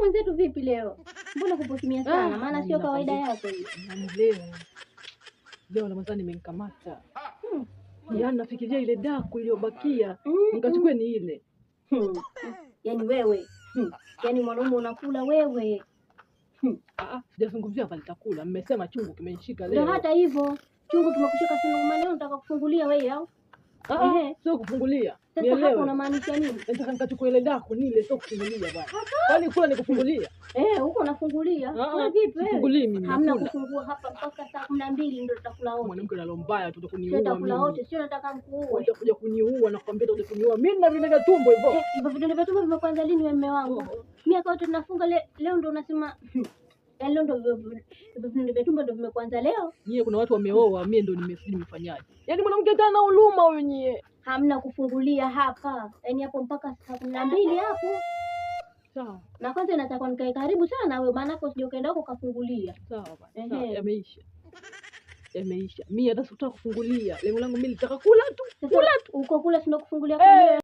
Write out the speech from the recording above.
mwenzetu vipi leo? Mbona kupo kimya sana? Maana sio kawaida yako hiyo. Leo Ramadhani imenikamata. Yaani nafikiria ile daku iliyobakia nikachukue ni ile. Yaani wewe. Yaani mwanaume unakula wewe. Sijazungumzia pale nitakula. Mmesema chungu kimenishika leo. Ndio hata hivyo. Chungu kimekushika sio maana leo nataka kufungulia wewe au? Sio kufungulia. Sasa hapo unamaanisha nini? Nataka nikachukue ile daku nile sio kufungulia bwana. Kwani kula ni kufungulia? Huko unafungulia. Wewe vipi wewe? Fungulia mimi. Hamna kufungua hapa mpaka saa 12 ndio tutakula wote. Mwanamke ana roho mbaya tutakuniua mimi. Tutakula wote, sio nataka mkuue. Utakuja kuniua na kwambia utakuja kuniua. Mimi na vile tumbo hivyo. Hivyo vidonda vya tumbo vimekuanza lini wewe mume wangu? Miaka yote tunafunga leo ndio unasema leo ndio vidonda vya tumbo ndio vimekuanza leo. Nyie kuna watu wameoa, mimi ndio nimefanyaje? Yaani mwanamke tena na huruma wewe nyie. Hamna kufungulia hapa. Yaani hapo mpaka saa 12 hapo. Sawa. Na kwanza nataka nikae karibu sana wewe maana hapo usije ukaenda huko kafungulia. Sawa bwana. Sawa, yameisha. Mimi hata sitaki kufungulia. Lengo langu mimi nataka kula tu. Kula tu. Uko kula sio kufungulia kwa